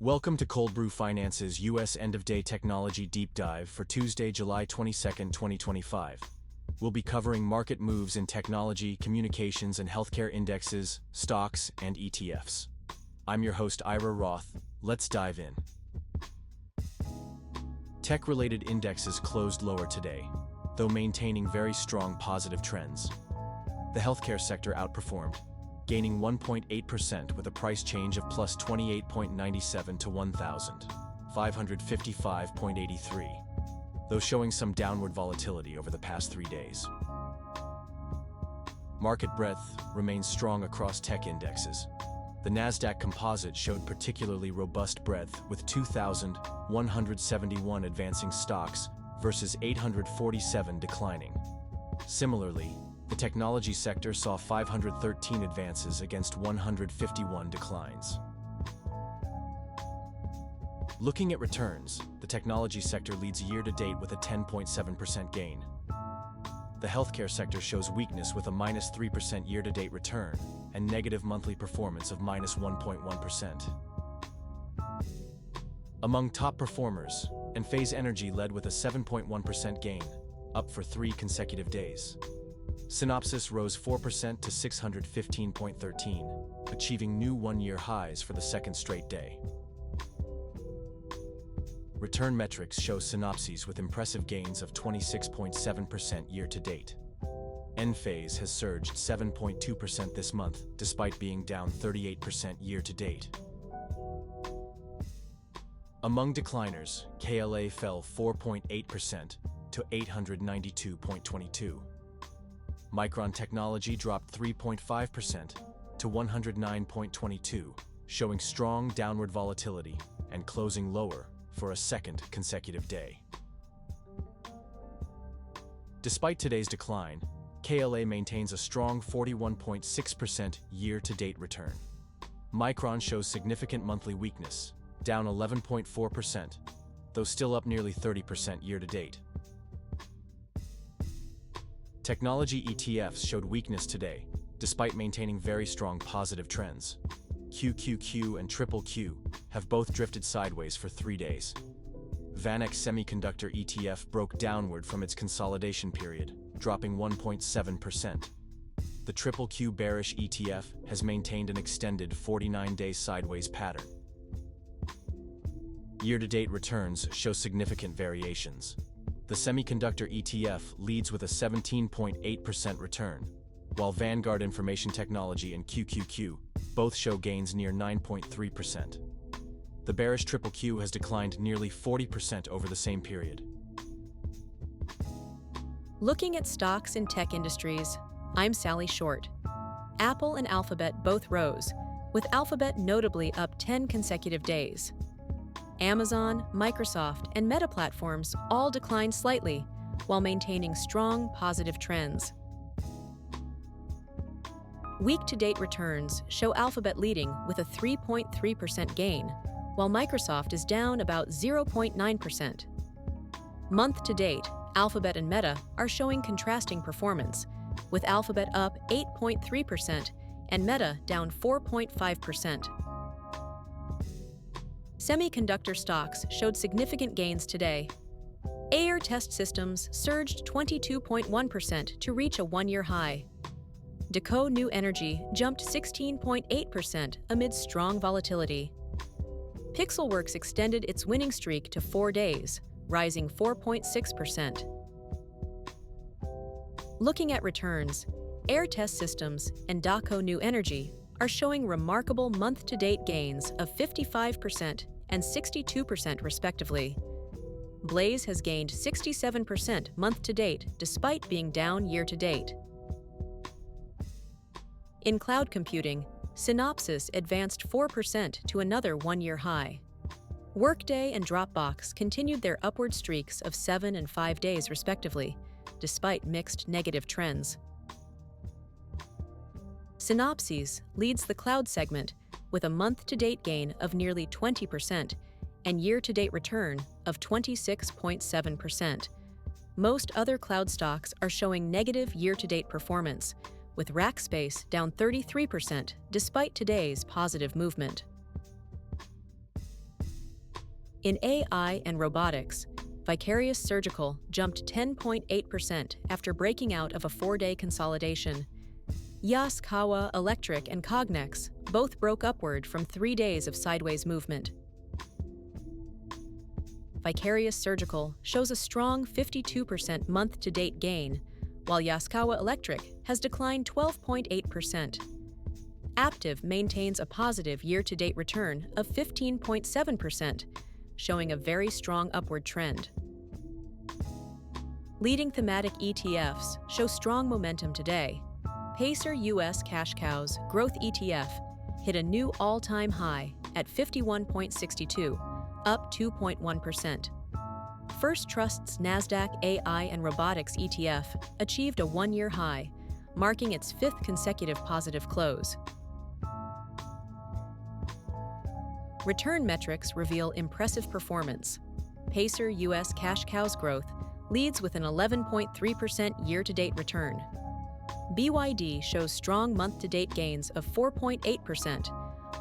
Welcome to Cold Brew Finance's U.S. End-of-Day Technology Deep Dive for Tuesday, July 22, 2025. We'll be covering market moves in technology, communications, and healthcare indexes, stocks, and ETFs. I'm your host, Ira Roth. Let's dive in. Tech-related indexes closed lower today, though maintaining very strong positive trends. The healthcare sector outperformed, gaining 1.8% with a price change of plus 28.97 to 1,555.83, though showing some downward volatility over the past 3 days. Market breadth remains strong across tech indexes. The Nasdaq Composite showed particularly robust breadth, with 2,171 advancing stocks versus 847 declining. Similarly, the technology sector saw 513 advances against 151 declines. Looking at returns, the technology sector leads year-to-date with a 10.7% gain. The healthcare sector shows weakness with a minus 3% year-to-date return and negative monthly performance of minus 1.1%. Among top performers, Enphase Energy led with a 7.1% gain, up for 3 consecutive days. Synopsys rose 4% to 615.13, achieving new one-year highs for the second straight day. Return metrics show Synopsys with impressive gains of 26.7% year-to-date. Enphase has surged 7.2% this month, despite being down 38% year-to-date. Among decliners, KLA fell 4.8% to 892.22. Micron Technology dropped 3.5% to 109.22, showing strong downward volatility and closing lower for a second consecutive day. Despite today's decline, KLA maintains a strong 41.6% year-to-date return. Micron shows significant monthly weakness, down 11.4%, though still up nearly 30% year-to-date. Technology ETFs showed weakness today, despite maintaining very strong positive trends. QQQ and QQQ have both drifted sideways for 3 days. VanEck Semiconductor ETF broke downward from its consolidation period, dropping 1.7%. The QQQ bearish ETF has maintained an extended 49-day sideways pattern. Year-to-date returns show significant variations. The semiconductor ETF leads with a 17.8% return, while Vanguard Information Technology and QQQ both show gains near 9.3%. The bearish QQQ has declined nearly 40% over the same period. Looking at stocks in tech industries, I'm Sally Short. Apple and Alphabet both rose, with Alphabet notably up 10 consecutive days. Amazon, Microsoft, and Meta platforms all declined slightly, while maintaining strong positive trends. Week-to-date returns show Alphabet leading with a 3.3% gain, while Microsoft is down about 0.9%. Month-to-date, Alphabet and Meta are showing contrasting performance, with Alphabet up 8.3% and Meta down 4.5%. Semiconductor stocks showed significant gains today. Aehr Test Systems surged 22.1% to reach a one-year high. New Energy jumped 16.8% amid strong volatility. Pixelworks extended its winning streak to 4 days, rising 4.6%. Looking at returns, Aehr Test Systems and New Energy are showing remarkable month-to-date gains of 55% and 62% respectively. Blaze has gained 67% month-to-date despite being down year-to-date. In cloud computing, Synopsys advanced 4% to another one-year high. Workday and Dropbox continued their upward streaks of 7 and 5 days respectively, despite mixed negative trends. Synopsys leads the cloud segment with a month-to-date gain of nearly 20% and year-to-date return of 26.7%. Most other cloud stocks are showing negative year-to-date performance, with Rackspace down 33% despite today's positive movement. In AI and robotics, Vicarious Surgical jumped 10.8% after breaking out of a 4-day consolidation. Yaskawa Electric and Cognex both broke upward from 3 days of sideways movement. Vicarious Surgical shows a strong 52% month-to-date gain, while Yaskawa Electric has declined 12.8%. Aptiv maintains a positive year-to-date return of 15.7%, showing a very strong upward trend. Leading thematic ETFs show strong momentum today. Pacer US Cash Cows Growth ETF hit a new all-time high at 51.62, up 2.1%. First Trust's Nasdaq AI and Robotics ETF achieved a 1-year high, marking its 5th consecutive positive close. Return metrics reveal impressive performance. Pacer US Cash Cows Growth leads with an 11.3% year-to-date return. BYD shows strong month-to-date gains of 4.8%,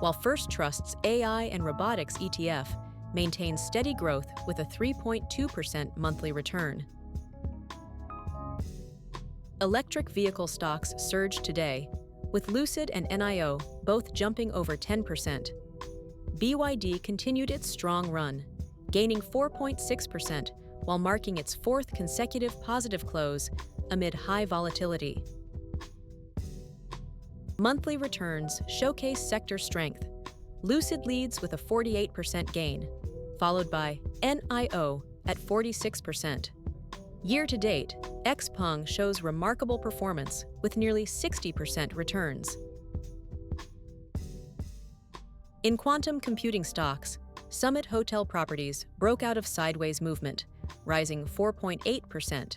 while First Trust's AI and Robotics ETF maintains steady growth with a 3.2% monthly return. Electric vehicle stocks surged today, with Lucid and NIO both jumping over 10%. BYD continued its strong run, gaining 4.6% while marking its 4th consecutive positive close amid high volatility. Monthly returns showcase sector strength. Lucid leads with a 48% gain, followed by NIO at 46%. Year-to-date, XPeng shows remarkable performance with nearly 60% returns. In quantum computing stocks, Summit Hotel Properties broke out of sideways movement, rising 4.8%.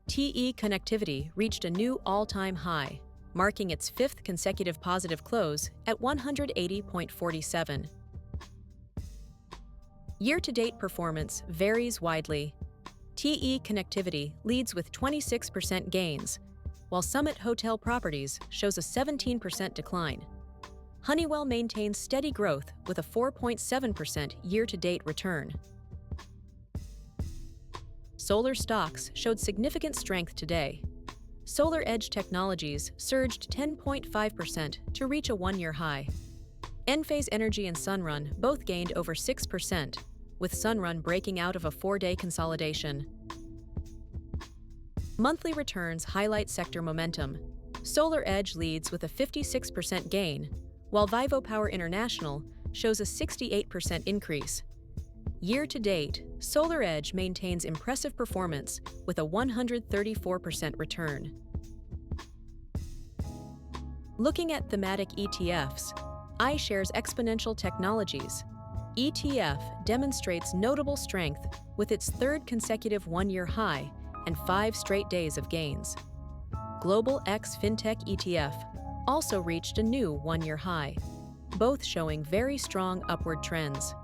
TE Connectivity reached a new all-time high, marking its 5th consecutive positive close at 180.47. Year-to-date performance varies widely. TE Connectivity leads with 26% gains, while Summit Hotel Properties shows a 17% decline. Honeywell maintains steady growth with a 4.7% year-to-date return. Solar stocks showed significant strength today. SolarEdge Technologies surged 10.5% to reach a 1-year high. Enphase Energy and Sunrun both gained over 6%, with Sunrun breaking out of a 4-day consolidation. Monthly returns highlight sector momentum. SolarEdge leads with a 56% gain, while Vivo Power International shows a 68% increase. Year-to-date, SolarEdge maintains impressive performance with a 134% return. Looking at thematic ETFs, iShares Exponential Technologies ETF demonstrates notable strength with its 3rd consecutive 1-year high and 5 straight days of gains. Global X FinTech ETF also reached a new 1-year high, both showing very strong upward trends.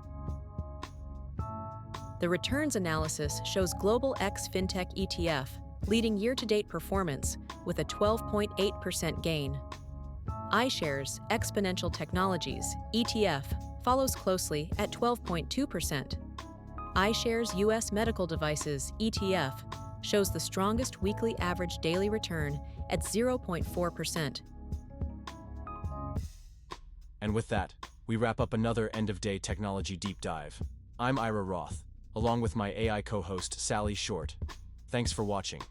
The returns analysis shows Global X FinTech ETF leading year-to-date performance with a 12.8% gain. iShares Exponential Technologies ETF follows closely at 12.2%. iShares US Medical Devices ETF shows the strongest weekly average daily return at 0.4%. And with that, we wrap up another end-of-day technology deep dive. I'm Ira Roth, along with my AI co-host Sally Short. Thanks for watching.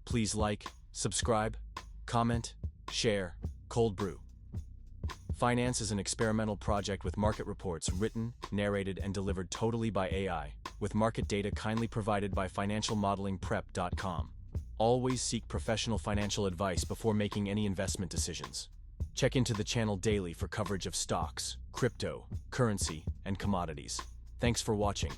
Please like, subscribe, comment, share, cold brew. Finance is an experimental project with market reports written, narrated, and delivered totally by AI, with market data kindly provided by financialmodelingprep.com. Always seek professional financial advice before making any investment decisions. Check into the channel daily for coverage of stocks, crypto, currency, and commodities. Thanks for watching.